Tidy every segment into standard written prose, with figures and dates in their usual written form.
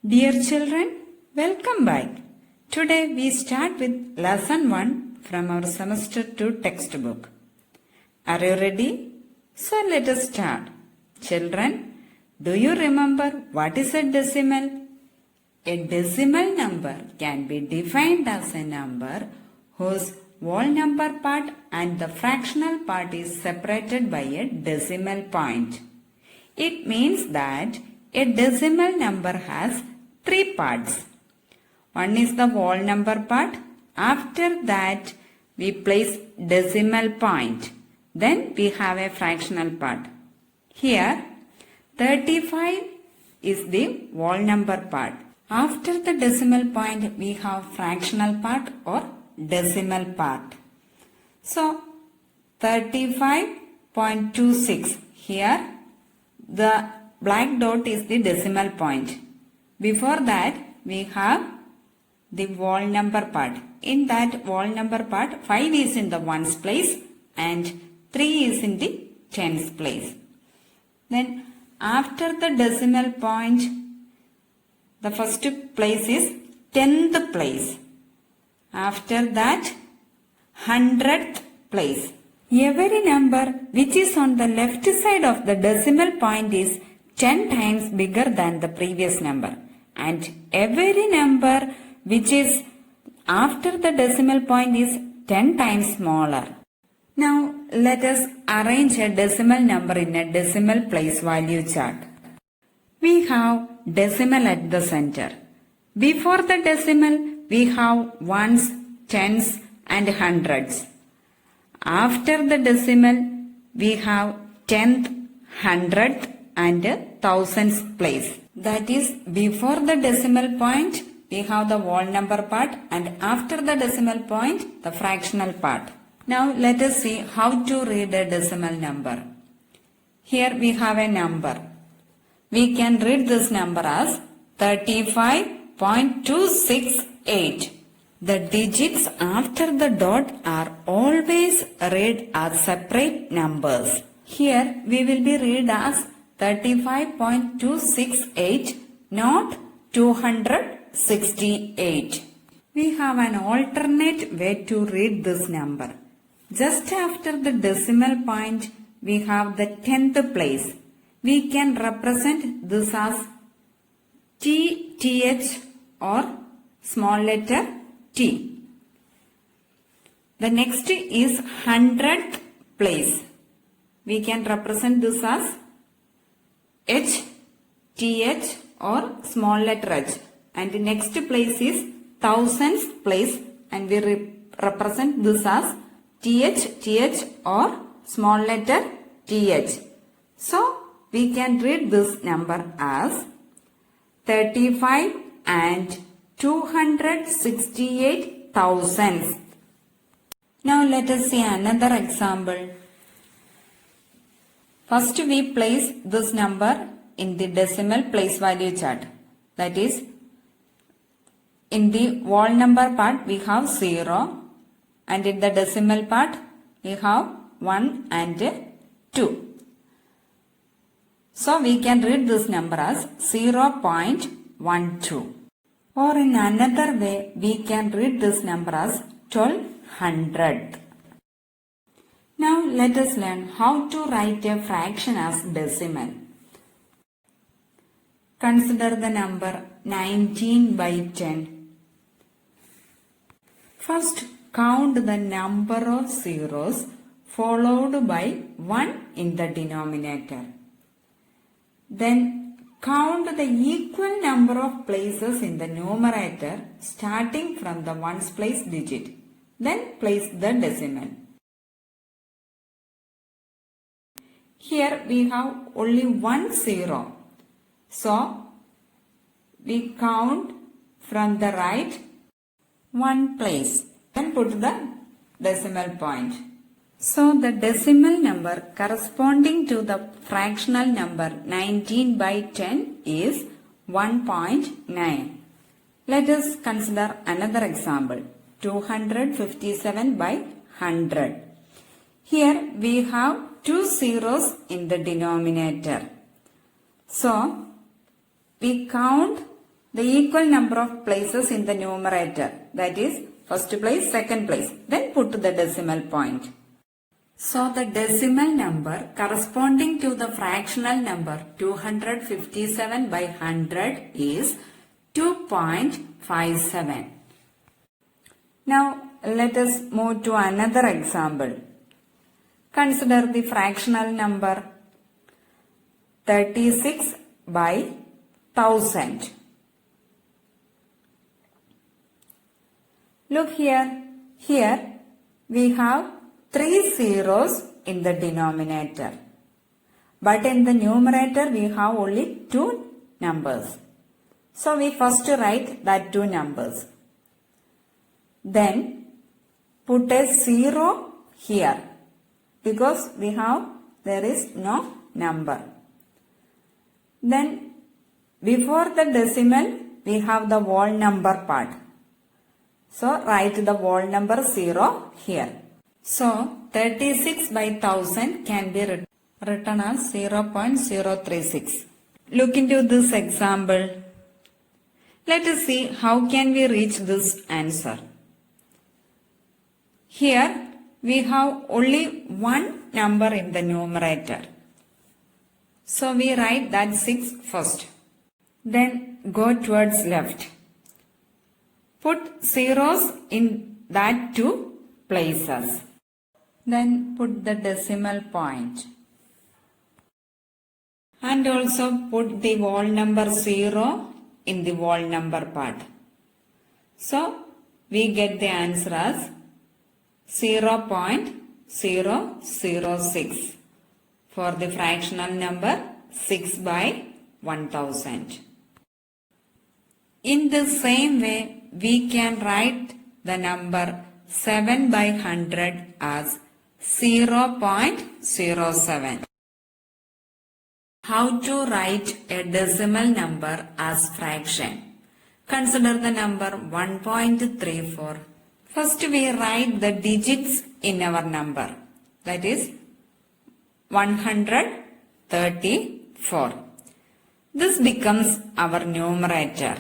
Dear children, welcome back. Today we start with lesson 1 from our semester 2 textbook. Are you ready? So let us start. Children, do you remember what is a decimal? A decimal number can be defined as a number whose whole number part and the fractional part is separated by a decimal point. It means that a decimal number has 3 parts. One is the whole number part. After that, we place decimal point. Then we have a fractional part. Here, 35 is the whole number part. After the decimal point, we have fractional part or decimal part. So, 35.26. Here, the black dot is the decimal point. Before that, we have the whole number part. In that whole number part, 5 is in the ones place and 3 is in the tens place. Then, after the decimal point, the first place is 10th place. After that, 100th place. Every number which is on the left side of the decimal point is 10 times bigger than the previous number. And every number which is after the decimal point is 10 times smaller. Now let us arrange a decimal number in a decimal place value chart. We have decimal at the center. Before the decimal, we have ones, tens and hundreds. After the decimal, we have tenth, hundredth and thousands place. That is, before the decimal point, we have the whole number part, and after the decimal point, the fractional part. Now let us see how to read a decimal number. Here we have a number. We can read this number as 35.268. The digits after the dot are always read as separate numbers. Here we will be read as 35.268, not 268. We have an alternate way to read this number. Just after the decimal point, we have the 10th place. We can represent this as TTH or small letter T. The next is 100th place. We can represent this as HTH or small letter H. And the next place is thousands place, and we represent this as TH or small letter TH. So we can read this number as 35 and 268,000. Now let us see another example. First we place this number in the decimal place value chart. That is, in the whole number part we have 0, and in the decimal part we have 1 and 2. So we can read this number as 0.12. Or in another way, we can read this number as 1200. Now let us learn how to write a fraction as decimal. Consider the number 19 by 10. First, count the number of zeros followed by 1 in the denominator. Then count the equal number of places in the numerator starting from the ones place digit. Then place the decimal. Here we have only 1 0. So we count from the right 1 place. Then put the decimal point. So the decimal number corresponding to the fractional number 19 by 10 is 1.9. Let us consider another example. 257 by 100. Here we have 2 zeros in the denominator. So we count the equal number of places in the numerator, that is first place, second place. Then put the decimal point. So the decimal number corresponding to the fractional number 257 by 100 is 2.57. Now let us move to another example. Consider the fractional number 36 by 1000. Look here. Here we have 3 zeros in the denominator. But in the numerator we have only 2 numbers. So we first write that 2 numbers. Then put a 0 here because there is no number. Then before the decimal we have the whole number part. So write the whole number 0 here. So 36 by 1000 can be written as 0.036. Look into this example. Let us see how can we reach this answer. Here we have only one number in the numerator. So we write that 6 first. Then go towards left. Put zeros in that 2 places. Then put the decimal point. And also put the whole number 0 in the whole number part. So we get the answer as 0.006 for the fractional number 6 by 1000. In the same way, we can write the number 7 by 100 as 0.07. How to write a decimal number as fraction? Consider the number 1.34. First we write the digits in our number, that is 134. This becomes our numerator.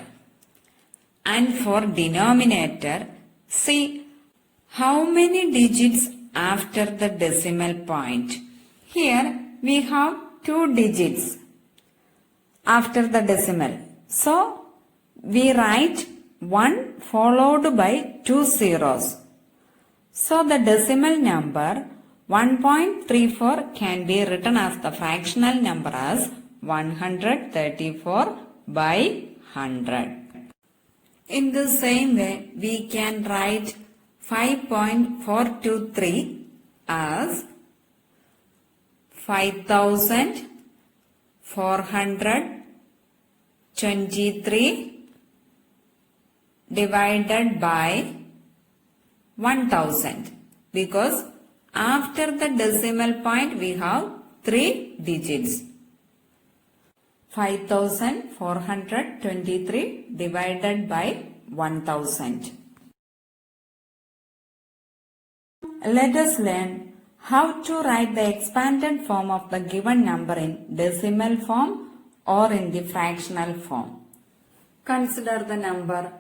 And for denominator, see how many digits after the decimal point. Here we have 2 digits after the decimal. So we write 1 followed by 2 zeros. So the decimal number 1.34 can be written as the fractional number as 134 by 100. In the same way, we can write 5.423 as 5423 divided by 1000, because after the decimal point we have 3 digits. 5423 divided by 1000. Let us learn how to write the expanded form of the given number in decimal form or in the fractional form. Consider the number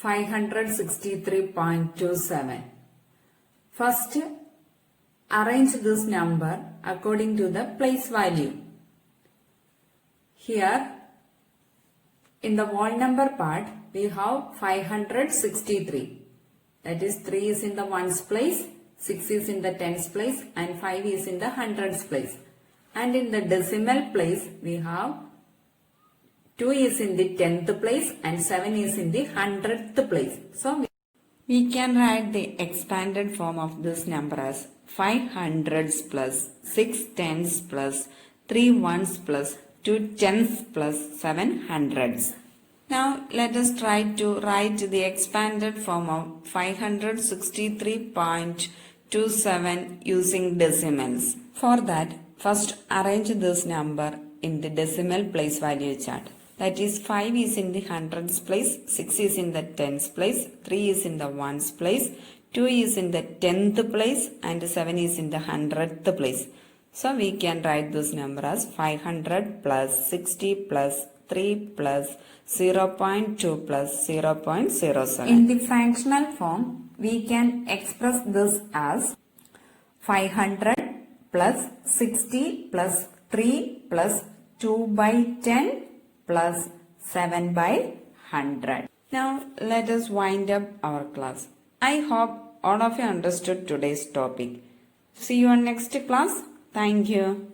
563.27. First, arrange this number according to the place value. Here, in the whole number part, we have 563. That is 3 is in the ones place, 6 is in the tens place and 5 is in the hundreds place. And in the decimal place, we have 2 is in the 10th place and 7 is in the 100th place. So, we can write the expanded form of this number as 5 hundreds plus 6 tens plus 3 ones plus 2 tens plus 7 hundreds. Now let us try to write the expanded form of 563.27 using decimals. For that, first arrange this number in the decimal place value chart. That is 5 is in the hundreds place, 6 is in the tens place, 3 is in the ones place, 2 is in the 10th place and 7 is in the 100th place. So we can write this number as 500 plus 60 plus 3 plus 0.2 plus 0.07. In the fractional form, we can express this as 500 plus 60 plus 3 plus 2 by 10 plus 7 by 100. Now let us wind up our class. I hope all of you understood today's topic. See you on next class. Thank you.